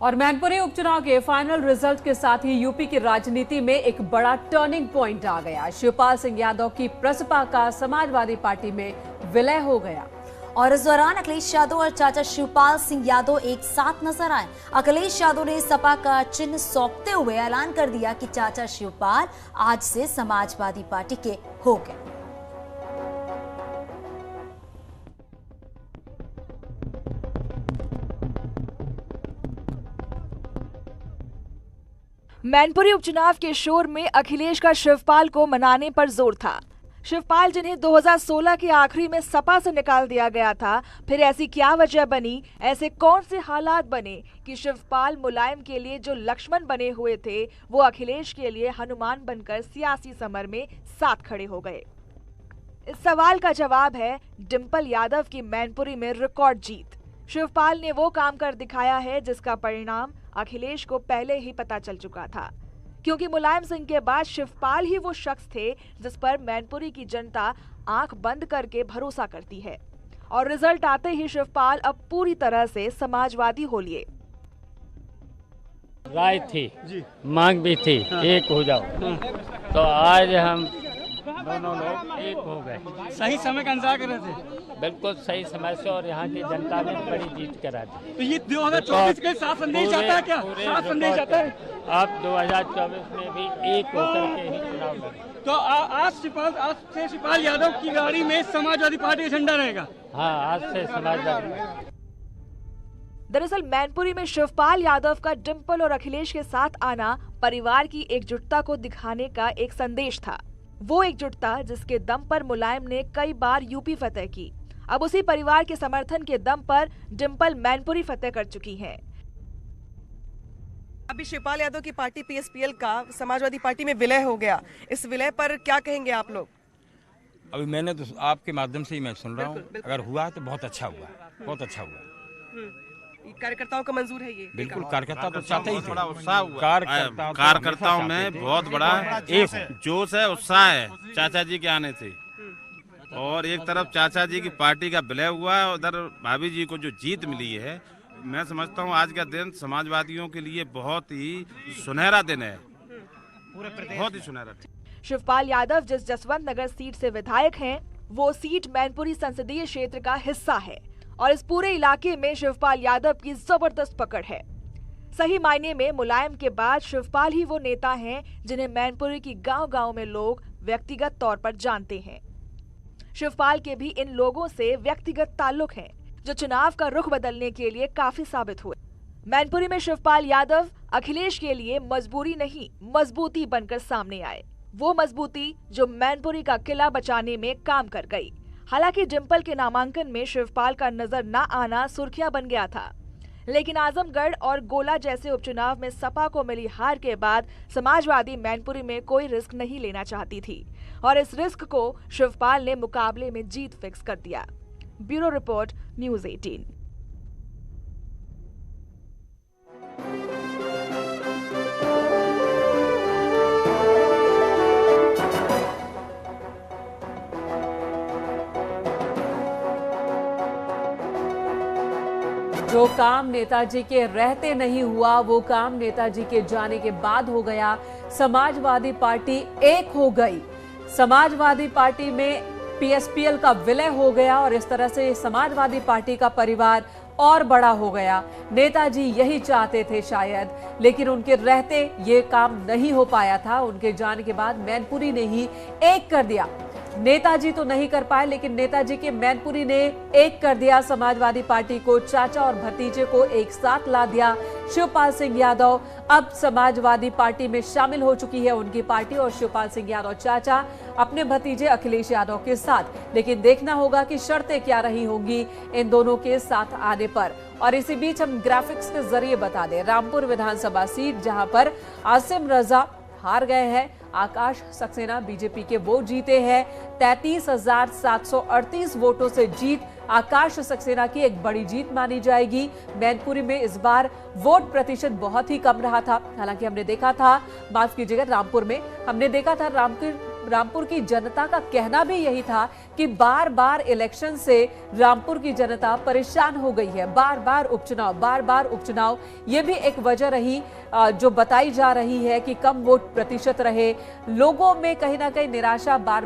और मैनपुरी उपचुनाव के फाइनल रिजल्ट के साथ ही यूपी की राजनीति में एक बड़ा टर्निंग पॉइंट आ गया। शिवपाल सिंह यादव की प्रसपा का समाजवादी पार्टी में विलय हो गया और इस दौरान अखिलेश यादव और चाचा शिवपाल सिंह यादव एक साथ नजर आए। अखिलेश यादव ने सपा का चिन्ह सौंपते हुए ऐलान कर दिया कि चाचा शिवपाल आज से समाजवादी पार्टी के हो गए। मैनपुरी उपचुनाव के शोर में अखिलेश का शिवपाल को मनाने पर जोर था। शिवपाल जिन्हें 2016 के आखिरी में सपा से निकाल दिया गया था, फिर ऐसी क्या वजह बनी, ऐसे कौन से हालात बने कि शिवपाल मुलायम के लिए जो लक्ष्मण बने हुए थे वो अखिलेश के लिए हनुमान बनकर सियासी समर में साथ खड़े हो गए। इस सवाल का जवाब है डिंपल यादव की मैनपुरी में रिकॉर्ड जीत। शिवपाल ने वो काम कर दिखाया है जिसका परिणाम अखिलेश को पहले ही पता चल चुका था, क्योंकि मुलायम सिंह के बाद शिवपाल ही वो शख्स थे जिस पर मैनपुरी की जनता आंख बंद करके भरोसा करती है। और रिजल्ट आते ही शिवपाल अब पूरी तरह से समाजवादी हो लिए। राय थी, मांग भी थी, एक हो जाओ, तो आज हम दोनों लोग एक हो गए। सही समय का इंतजार कर रहे थे। बिल्कुल सही समय से, और यहाँ की जनता ने बड़ी जीत करा दी। तो ये 2024 के साथ संदेश आता है क्या? साथ संदेश आता है। आप 2024 में भी एक होकर के ही चुनाव लड़ेंगे। तो आज से शिवपाल यादव की गाड़ी में समाजवादी पार्टी का झंडा रहेगा। हाँ, आज से समाजवादी। दरअसल मैनपुरी में शिवपाल यादव का डिंपल और अखिलेश के साथ आना परिवार की एकजुटता को दिखाने का एक संदेश था। वो एकजुटता जिसके दम पर मुलायम ने कई बार यूपी फतेह की। अब उसी परिवार के समर्थन के दम पर डिंपल मैनपुरी फतेह कर चुकी हैं। अभी शिवपाल यादव की पार्टी पीएसपीएल का समाजवादी पार्टी में विलय हो गया। इस विलय पर क्या कहेंगे आप लोग? अभी मैंने तो आपके माध्यम से ही मैं सुन रहा हूँ, अगर हुआ तो बहुत अच्छा हुआ, बहुत अच्छा हुआ। कार्यकर्ताओं का मंजूर है ये? बिल्कुल, कार्यकर्ता तो चाहते ही थे। बड़ा उत्साह हुआ। कार्यकर्ताओं में बहुत बड़ा एक जोश है, उत्साह है चाचा जी के आने से। और एक तरफ चाचा जी की पार्टी का विलय हुआ है, उधर भाभी जी को जो जीत मिली है, मैं समझता हूँ आज का दिन समाजवादियों के लिए बहुत ही सुनहरा दिन है, बहुत ही सुनहरा। शिवपाल यादव जिस जसवंत नगर सीट से विधायक हैं, वो सीट मैनपुरी संसदीय क्षेत्र का हिस्सा है और इस पूरे इलाके में शिवपाल यादव की जबरदस्त पकड़ है। सही मायने में मुलायम के बाद शिवपाल ही वो नेता हैं जिन्हें मैनपुरी की गांव-गांव में लोग व्यक्तिगत तौर पर जानते हैं। शिवपाल के भी इन लोगों से व्यक्तिगत ताल्लुक हैं, जो चुनाव का रुख बदलने के लिए काफी साबित हुए। मैनपुरी में शिवपाल यादव अखिलेश के लिए मजबूरी नहीं, मजबूती बनकर सामने आए। वो मजबूती जो मैनपुरी का किला बचाने में काम कर गई। हालांकि डिंपल के नामांकन में शिवपाल का नजर न आना सुर्खियां बन गया था, लेकिन आजमगढ़ और गोला जैसे उपचुनाव में सपा को मिली हार के बाद समाजवादी मैनपुरी में कोई रिस्क नहीं लेना चाहती थी और इस रिस्क को शिवपाल ने मुकाबले में जीत फिक्स कर दिया। Bureau report, news 18। जो काम नेताजी के रहते नहीं हुआ, वो काम नेताजी के जाने के बाद हो गया। समाजवादी पार्टी एक हो गई। समाजवादी पार्टी में पीएसपीएल का विलय हो गया और इस तरह से समाजवादी पार्टी का परिवार और बड़ा हो गया। नेताजी यही चाहते थे शायद, लेकिन उनके रहते ये काम नहीं हो पाया था। उनके जाने के बाद मैनपुरी ने ही एक कर दिया। नेताजी तो नहीं कर पाए, लेकिन नेताजी के मैनपुरी ने एक कर दिया समाजवादी पार्टी को। चाचा और भतीजे को एक साथ ला दिया। शिवपाल सिंह यादव अब समाजवादी पार्टी में शामिल हो चुकी है उनकी पार्टी, और शिवपाल सिंह यादव चाचा अपने भतीजे अखिलेश यादव के साथ। लेकिन देखना होगा कि शर्तें क्या रही होंगी इन दोनों के साथ आने पर। और इसी बीच हम ग्राफिक्स के जरिए बता दें, रामपुर विधानसभा सीट जहां पर आसिम रजा हार गए हैं, आकाश सक्सेना बीजेपी के वोट जीते हैं। 33,738 वोटों से जीत आकाश सक्सेना की एक बड़ी जीत मानी जाएगी। मैनपुरी में इस बार वोट प्रतिशत बहुत ही कम रहा था। हालांकि हमने देखा था, माफ कीजिएगा, रामपुर में हमने देखा था रामपुर की जनता का कहना भी यही था कि बार बार इलेक्शन से रामपुर की जनता परेशान हो गई है। बार बार उपचुनाव, ये भी एक वजह रही जो बताई जा रही है कि कम वोट प्रतिशत रहे। लोगों में कहीं ना कहीं निराशा बार बार